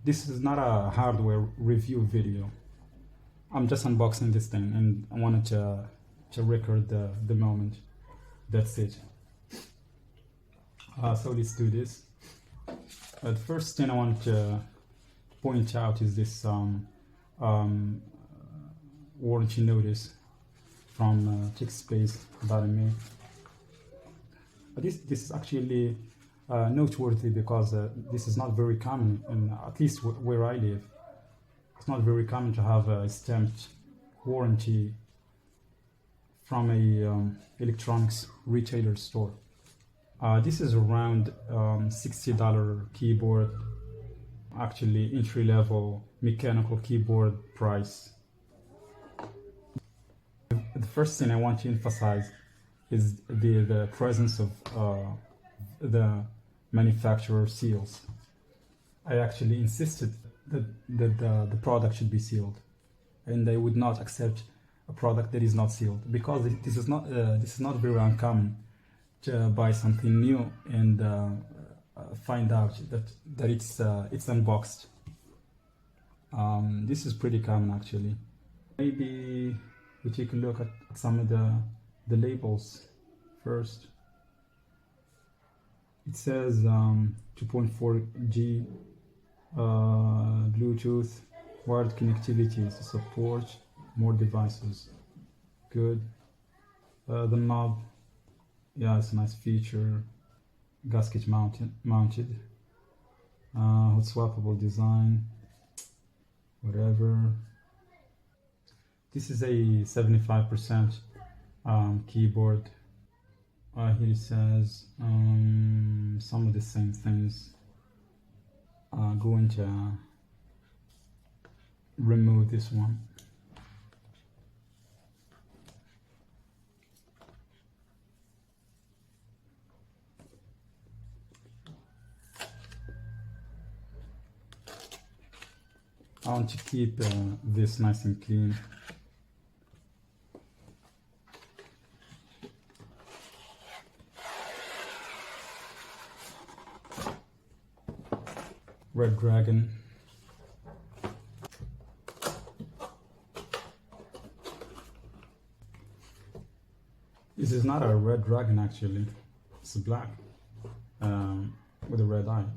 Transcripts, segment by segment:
This is not a hardware review video. I'm just unboxing this thing and I wanted to record the moment. That's it. So let's do this. The first thing I want to point out is this warranty notice from TechSpace.me. This is actually noteworthy because this is not very common, and at least where I live, it's not very common to have a stamped warranty from a electronics retailer store. This is around $60 keyboard, actually entry-level mechanical keyboard price. The first thing I want to emphasize is the presence of the manufacturer seals. I actually insisted that the product should be sealed, and I would not accept a product that is not sealed, because this is not very uncommon to buy something new and find out that it's unboxed. This is pretty common actually. Maybe we take a look at some of the labels first. It says 2.4G Bluetooth wired connectivity to support more devices. Good. The knob, yeah, it's a nice feature. Gasket mounted. Hot swappable design. Whatever. This is a 75% keyboard. Here it says some of the same things. Going to remove this one. I want to keep this nice and clean. Redragon. This is not a Redragon actually, it's black with a red eye.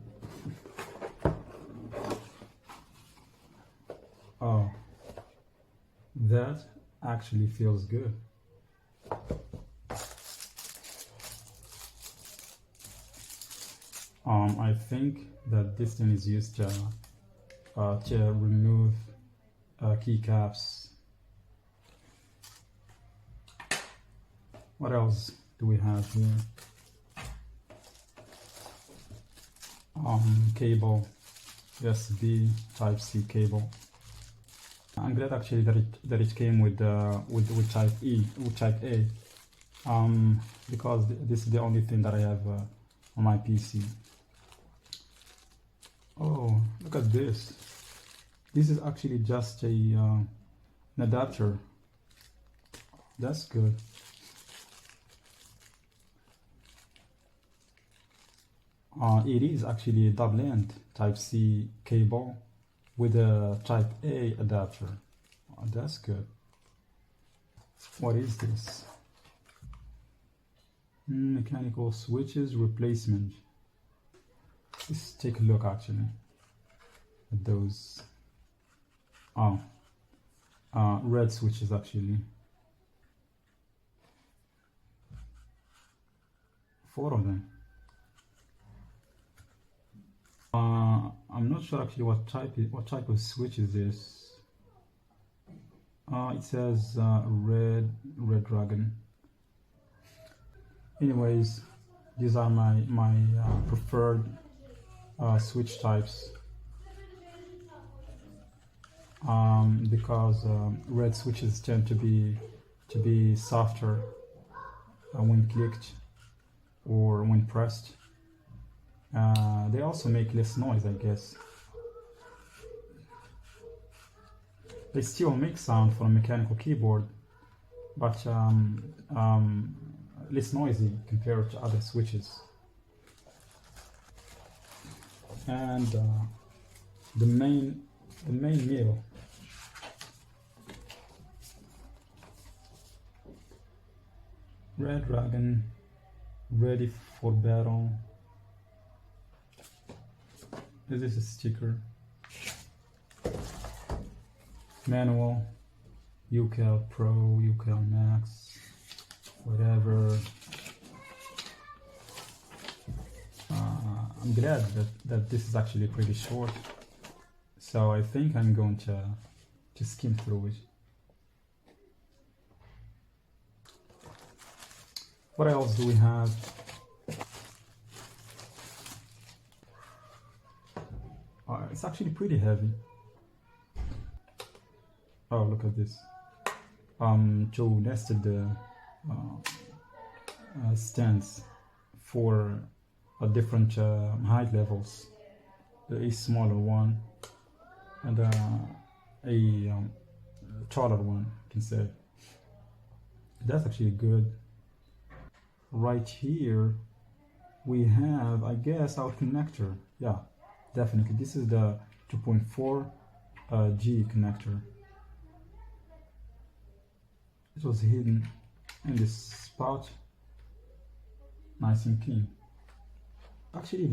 Oh, that actually feels good. I think that this thing is used to remove keycaps. What else do we have here? Cable, USB Type-C cable. I'm glad actually that it came with Type E, with Type A, because this is the only thing that I have on my PC. Oh, look at this! This is actually just an adapter. That's good. It is actually a double-end Type-C cable with a Type A adapter. Oh, that's good. What is this? Mechanical switches replacement. Let's take a look actually at those. Red switches actually. 4 of them. I'm not sure actually what type of switch is this. It says Redragon. Anyways, these are my preferred switch types, because red switches tend to be softer when clicked or when pressed. They also make less noise, I guess. They still make sound for a mechanical keyboard, but less noisy compared to other switches. And the main meal. Redragon, ready for battle. This is a sticker. Manual, UCal Pro, UCal Max, whatever. I'm glad that this is actually pretty short, so I think I'm going to skim through it. What else do we have? It's actually pretty heavy. Oh, look at this. Joe nested the stands for different height levels. A smaller one and a taller one, you can say. That's actually good. Right here we have, I guess, our connector. Yeah, definitely. This is the 2.4 G connector. It was hidden in this spot, nice and clean. Actually, the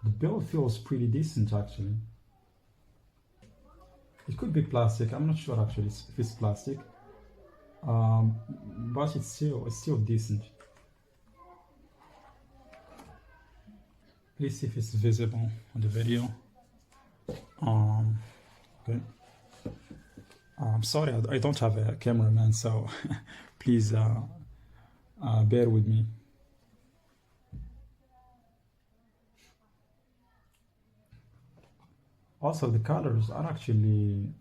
build feels pretty decent. Actually, it could be plastic. I'm not sure actually if it's plastic, but it's still decent. Please see if it's visible on the video. Okay. I'm sorry, I don't have a cameraman, so please bear with me. Also, the colors are actually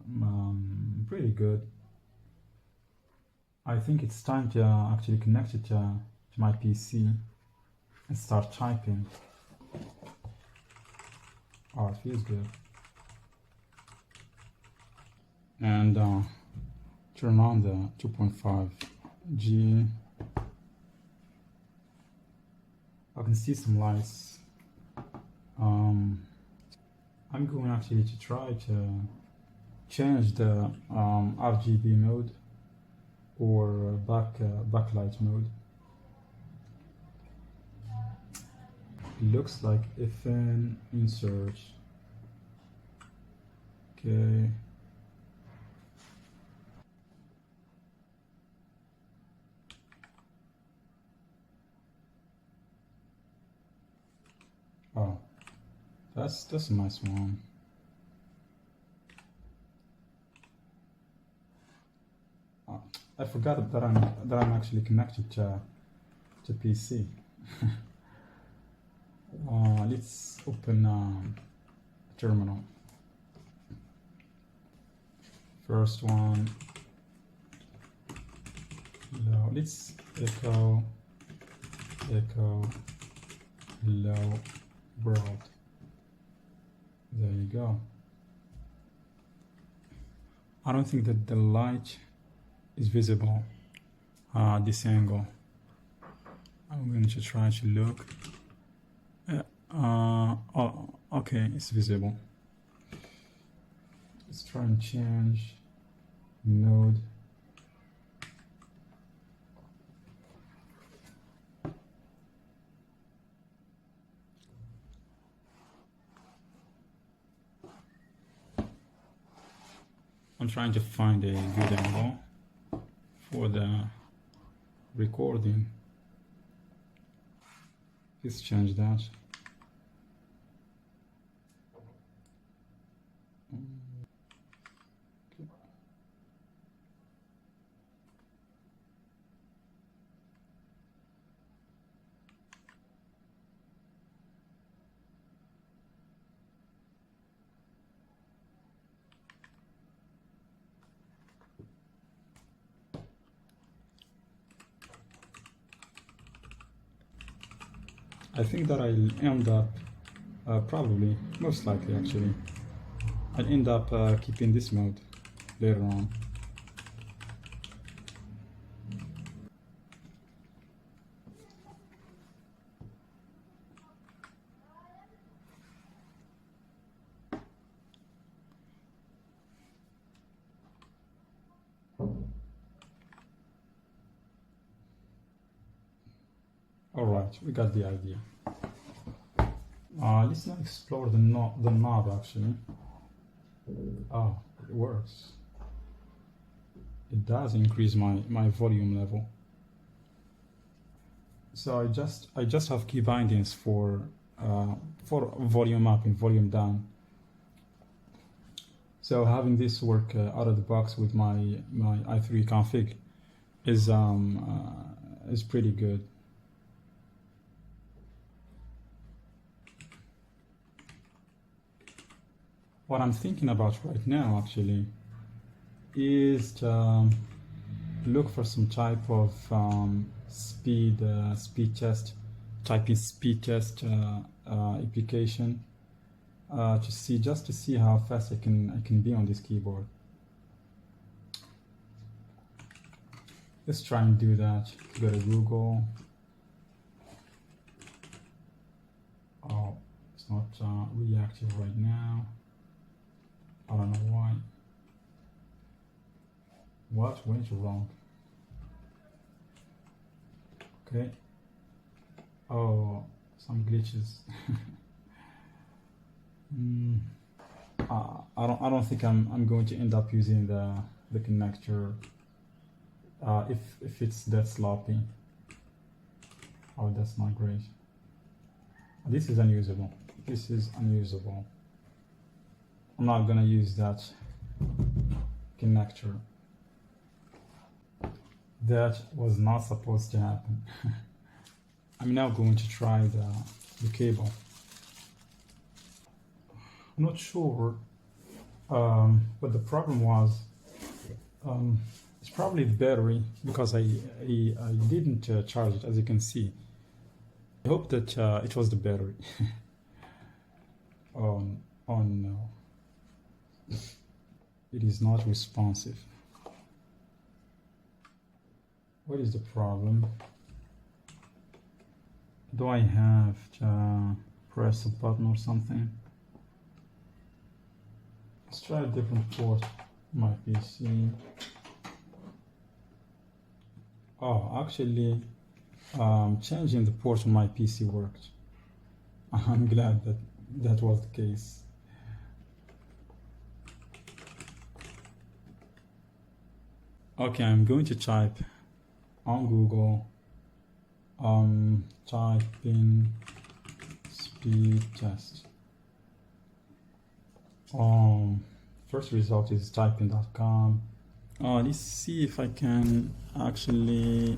pretty good. I think it's time to actually connect it to my PC and start typing. Oh, it feels good. And turn on the 2.5 G. I can see some lights. I'm going actually to try to change the RGB mode or backlight mode. It looks like a fan insert. Okay. Oh, that's a nice one. Oh, I forgot that I'm actually connected to PC. Let's open terminal. First one. Hello. Let's echo hello world. There you go. I don't think that the light is visible at this angle. I'm going to try to look. Oh, okay, it's visible. Let's try and change mode. I'm trying to find a good angle for the recording. Let's change that. I think that I'll end up, probably, most likely actually, I'll end up keeping this mode later on. Right, we got the idea. Let's now explore the knob actually. Oh, it works. It does increase my volume level. So I just have key bindings for volume up and volume down. So having this work out of the box with my i3 config is pretty good. What I'm thinking about right now actually is to look for some type of speed test, typing speed test application to see how fast I can be on this keyboard. Let's try and do that. Go to Google. Oh, it's not reactive right now. I don't know why. What went wrong? Okay. Oh, some glitches. I don't think I'm going to end up using the connector if it's that sloppy. Oh, that's not great. This is unusable. This is unusable. I'm not gonna use that connector. That was not supposed to happen. I'm now going to try the cable. I'm not sure what the problem was. It's probably the battery, because I didn't charge it, as you can see. I hope that it was the battery. Oh no. It is not responsive. What is the problem? Do I have to press a button or something? Let's try a different port on my PC. Oh, actually, changing the port on my PC worked. I'm glad that was the case. Okay, I'm going to type on Google, type in speed test. First result is typing.com. Let's see if I can actually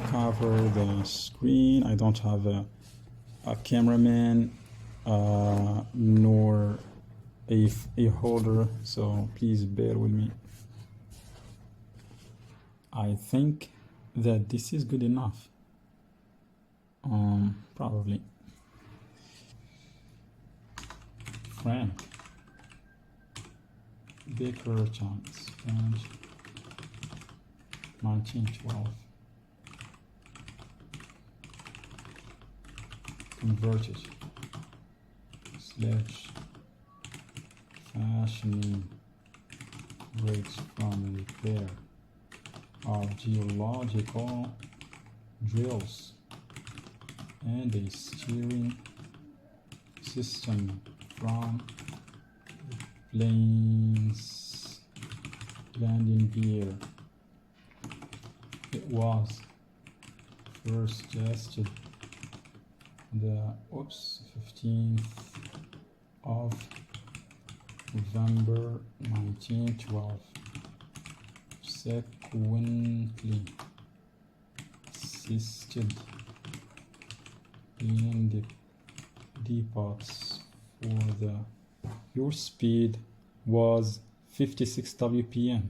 cover the screen. I don't have a cameraman nor a holder, so please bear with me. I think that this is good enough. Probably. Frank Baker Chance and 1912 converted slash fashioning rates from repair of geological drills and a steering system from planes landing gear. It was first tested the 15th of November 1912. Subsequently assisted in the depots for the your speed was 56 WPM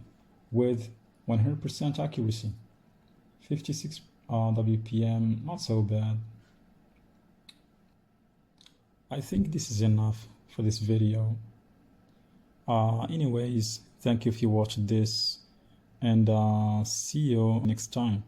with 100% accuracy. 56 WPM, not so bad. I think this is enough for this video. Anyways, thank you if you watched this, and see you next time.